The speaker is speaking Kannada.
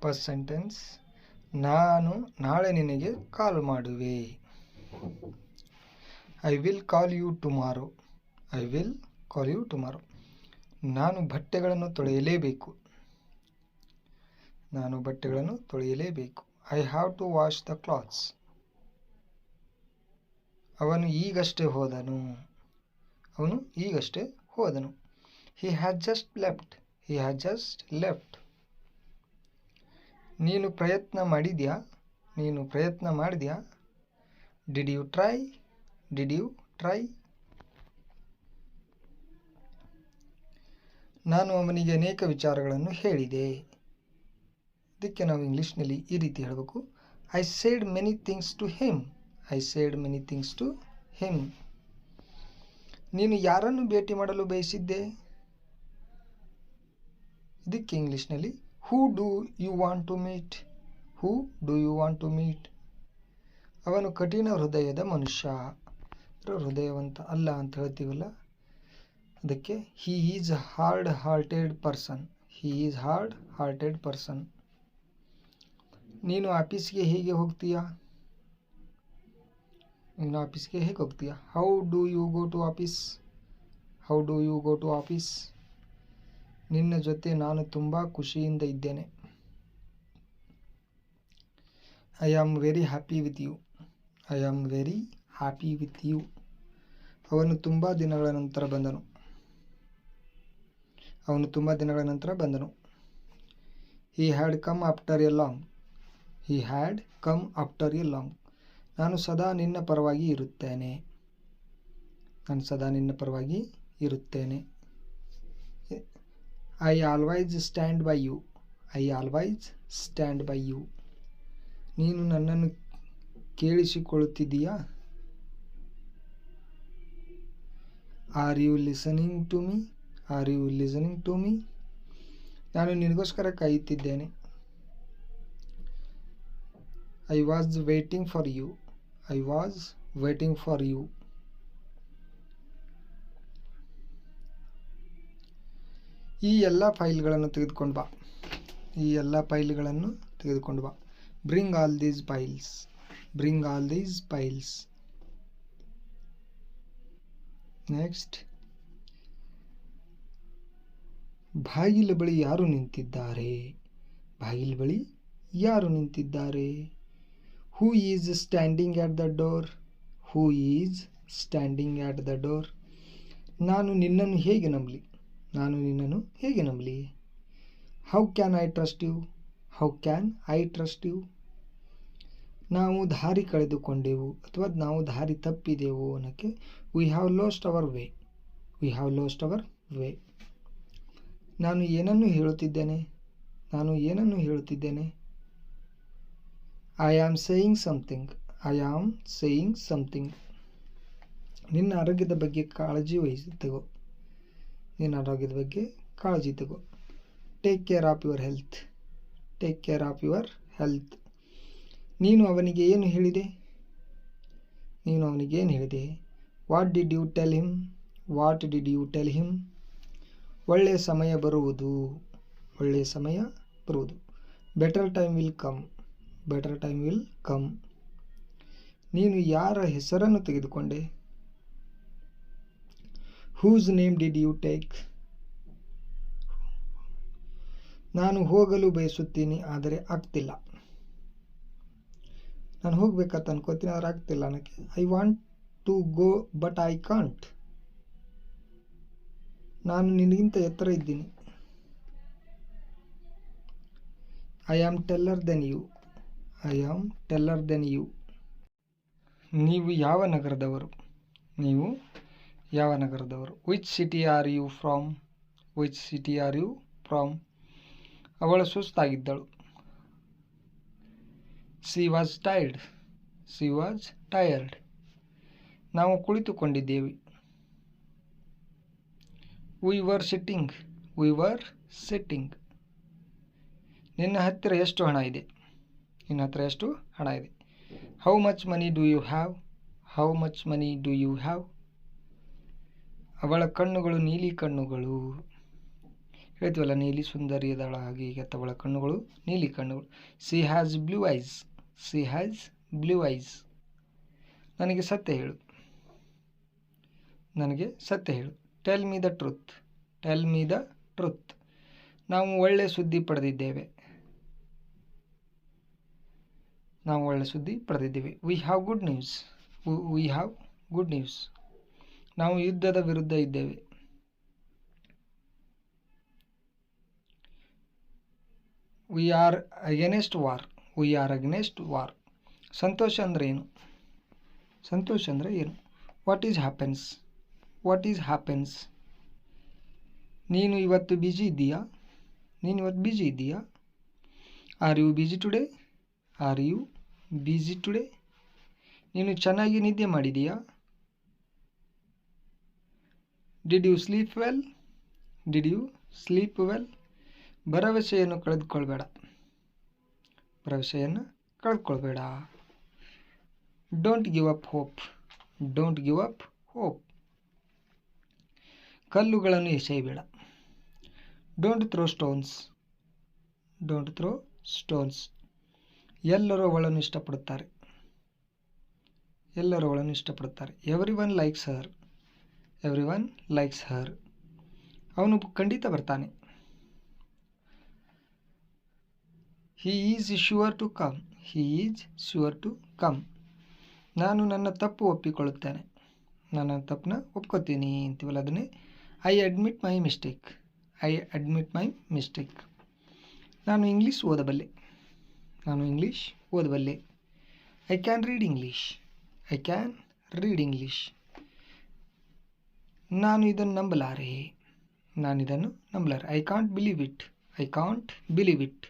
ಫಸ್ಟ್ ಸೆಂಟೆನ್ಸ್, ನಾನು ನಾಳೆ ನಿನಗೆ ಕಾಲ್ ಮಾಡುವೆ. I will call you tomorrow. I will call you tomorrow. ನಾನು ಬಟ್ಟೆಗಳನ್ನು ತೊಳೆಯಲೇಬೇಕು. ನಾನು ಬಟ್ಟೆಗಳನ್ನು ತೊಳೆಯಲೇಬೇಕು. I have to wash the clothes. ಅವನು ಈಗಷ್ಟೇ ಹೋದನು. ಅವನು ಈಗಷ್ಟೇ ಹೋದನು. He has just left. He has just left. ನೀನು ಪ್ರಯತ್ನ ಮಾಡಿದ್ಯಾ. ನೀನು ಪ್ರಯತ್ನ ಮಾಡಿದ್ಯಾ. Did you try. Did you try. ನಾನು ಅವನಿಗೆ ಅನೇಕ ವಿಚಾರಗಳನ್ನು ಹೇಳಿದೆ. ಇದಕ್ಕೆ ನಾವು ಇಂಗ್ಲೀಷ್ನಲ್ಲಿ ಈ ರೀತಿ ಹೇಳಬೇಕು, I said many things to him. I said many things to him. ನೀನು ಯಾರನ್ನು ಭೇಟಿ ಮಾಡಲು ಬಯಸಿದ್ದೆ. ಇದಕ್ಕೆ ಇಂಗ್ಲೀಷ್ನಲ್ಲಿ who do you want to meet. Who do you want to meet. ಅವನು ಕಠಿಣ ಹೃದಯದ ಮನುಷ್ಯ. ಹೃದಯವಂತ ಅಲ್ಲ ಅಂತ ಹೇಳ್ತೀವಲ್ಲ, ಅದಕ್ಕೆ he is hard hearted person. He is hard hearted person. ನೀನು ಆಫೀಸ್ಗೆ ಹೇಗೆ ಹೋಗ್ತೀಯಾ. ನೀನು ಆಫೀಸ್ಗೆ ಹೇಗೆ ಹೋಗ್ತೀಯಾ. How do you go to office. How do you go to office. ನಿನ್ನ ಜೊತೆ ನಾನು ತುಂಬ ಖುಷಿಯಿಂದ ಇದ್ದೇನೆ. I am very happy with you. I am very happy with you. ಅವನು ತುಂಬ ದಿನಗಳ ನಂತರ ಬಂದನು. ಅವನು ತುಂಬ ದಿನಗಳ ನಂತರ ಬಂದನು. He had come after A long. He had come after A long. ನಾನು ಸದಾ ನಿನ್ನ ಪರವಾಗಿ ಇರುತ್ತೇನೆ. ನಾನು ಸದಾ ನಿನ್ನ ಪರವಾಗಿ ಇರುತ್ತೇನೆ. I always stand by you. I always stand by you. ನೀನು ನನ್ನನ್ನು ಕೇಳಿಸಿಕೊಳ್ಳುತ್ತಿದ್ದೀಯಾ. Are you listening to me. Are you listening to me. ನಾನು ನಿನಗೋಸ್ಕರ ಕಾಯುತ್ತಿದ್ದೇನೆ. I was waiting for you. I was waiting for you. ಈ ಎಲ್ಲ ಫೈಲ್ಗಳನ್ನು ತೆಗೆದುಕೊಂಡು ಬಾ. ಈ ಎಲ್ಲ ಫೈಲ್ಗಳನ್ನು ತೆಗೆದುಕೊಂಡು ಬಾ. Bring all these files. Bring all these files. Next, ಬಾಗಿಲ ಬಳಿ ಯಾರು ನಿಂತಿದ್ದಾರೆ. ಬಾಗಿಲ ಬಳಿ ಯಾರು ನಿಂತಿದ್ದಾರೆ. Who is standing at the door. Who is standing at the door. ನಾನು ನಿನ್ನನ್ನು ಹೇಗೆ ನಂಬಲಿ. ನಾನು ನಿನ್ನನ್ನು ಹೇಗೆ ನಂಬಲಿ. How can I trust you. How can I trust you. ನಾವು ದಾರಿ ಕಳೆದುಕೊಂಡೆವು ಅಥವಾ ನಾವು ದಾರಿ ತಪ್ಪಿದೆವು ಅನ್ನೋಕ್ಕೆ we have lost our way. We have lost our way. ನಾನು ಏನನ್ನು ಹೇಳುತ್ತಿದ್ದೇನೆ. ನಾನು ಏನನ್ನು ಹೇಳುತ್ತಿದ್ದೇನೆ. I am saying something. I am saying something. ನಿನ್ನ ಆರೋಗ್ಯದ ಬಗ್ಗೆ ಕಾಳಜಿ ತಗೋ. ನಿನ್ನ ಆರೋಗ್ಯದ ಬಗ್ಗೆ ಕಾಳಜಿ ತಗೋ. Take care of your health. Take care of your health. ನೀನು ಅವನಿಗೆ ಏನು ಹೇಳಿದೆ. ನೀನು ಅವನಿಗೆ ಏನು ಹೇಳಿದೆ. What did you tell him. What did you tell him. ಒಳ್ಳೆಯ ಸಮಯ ಬರುವುದು. ಒಳ್ಳೆಯ ಸಮಯ ಬರುವುದು. Better time will come. Better time will come. ನೀನು ಯಾರ ಹೆಸರನ್ನು ತೆಗೆದುಕೊಂಡೆ. Whose name did you take. ನಾನು ಹೋಗಲು ಬಯಸುತ್ತೀನಿ ಆದರೆ ಆಗ್ತಿಲ್ಲ. ನಾನು ಹೋಗ್ಬೇಕಂತ ಅನ್ಕೋತೀನಿ ಆದರೆ ಆಗ್ತಿಲ್ಲ ನನಗೆ. I want to go but I can't. ನಾನು ನಿನಗಿಂತ ಎತ್ತರ ಇದ್ದೀನಿ. I am taller than you. I am taller than you. ನೀವು ಯಾವ ನಗರದವರು. ನೀವು ಯಾವ ನಗರದವರು. Which city are you from. Which city are you from. ಅವಳು ಸುಸ್ತಾಗಿದ್ದಳು. She was tired. She was tired. ನಾವು ಕುಳಿತುಕೊಂಡಿದ್ದೇವೆ. We were sitting. We were sitting. ನಿನ್ನ ಹತ್ತಿರ ಎಷ್ಟು ಹಣ ಇದೆ. ನಿನ್ನ ಹತ್ತಿರ ಎಷ್ಟು ಹಣ ಇದೆ. How much money do you have. How much money do you have. ಅವಳ ಕಣ್ಣುಗಳು ನೀಲಿ ಕಣ್ಣುಗಳು. ಹೇಳ್ತೀವಲ್ಲ, ನೀಲಿ ಸುಂದರಿಯದಳಾಗಿ ಈಗ ತವಳ ಕಣ್ಣುಗಳು, ನೀಲಿ ಕಣ್ಣುಗಳು. She has blue eyes. She has blue eyes. ನನಗೆ ಸತ್ಯ ಹೇಳು. ನನಗೆ ಸತ್ಯ ಹೇಳು. Tell me the truth. Tell me the truth. ನಾವು ಒಳ್ಳೆ ಸುದ್ದಿ ಪಡೆದಿದ್ದೇವೆ. ನಾವು ಒಳ್ಳೆ ಸುದ್ದಿ ಪಡೆದಿದ್ದೇವೆ. We have good news. We have good news. ನಾವು ಯುದ್ಧದ ವಿರುದ್ಧ ಇದ್ದೇವೆ. We are against war. We are against war. ಸಂತೋಷ ಅಂದರೆ ಏನು? ಸಂತೋಷ ಅಂದರೆ ಏನು? What is happiness. What is happiness. ನೀನು ಇವತ್ತು ಬ್ಯುಸಿ ಇದ್ದೀಯಾ? ನೀನು ಇವತ್ತು ಬ್ಯುಸಿ ಇದ್ದೀಯಾ? Are you busy today? Are you busy today? ನೀನು ಚೆನ್ನಾಗಿ ನಿದ್ದೆ ಮಾಡಿದೀಯಾ? Did you sleep well? Did you sleep well? ಭರವಸೆಯನ್ನು ಕಳೆದುಕೊಳ್ಬೇಡ. ಭರವಸೆಯನ್ನು ಕಳೆದುಕೊಳ್ಬೇಡ. Don't give up hope. Don't give up hope. ಕಲ್ಲುಗಳನ್ನು ಎಸೆಯಬೇಡ. Don't throw stones. Don't throw stones. ಎಲ್ಲರೂ ಅವಳನ್ನು ಇಷ್ಟಪಡುತ್ತಾರೆ. ಎಲ್ಲರೂ ಅವಳನ್ನು ಇಷ್ಟಪಡುತ್ತಾರೆ. Everyone likes her. Everyone likes her. ಅವನು ಖಂಡಿತ ಬರ್ತಾನೆ. He is sure to come. He is sure to come. ನಾನು ನನ್ನ ತಪ್ಪು ಒಪ್ಪಿಕೊಳ್ಳುತ್ತೇನೆ. ನನ್ನ ತಪ್ಪನ್ನ ಒಪ್ಕೋತೀನಿ ಅಂತೀವಲ್ಲ, ಅದನ್ನೇ I admit my mistake. I admit my mistake. ನಾನು ಇಂಗ್ಲೀಷ್ ಓದಬಲ್ಲೆ. ನಾನು ಇಂಗ್ಲೀಷ್ ಓದಬಲ್ಲೆ. I can read English. I can read English. ನಾನು ಇದನ್ನು ನಂಬಲಾರೆ. ನಾನು ಇದನ್ನು ನಂಬಲಾರೆ. I can't believe it. I can't believe it.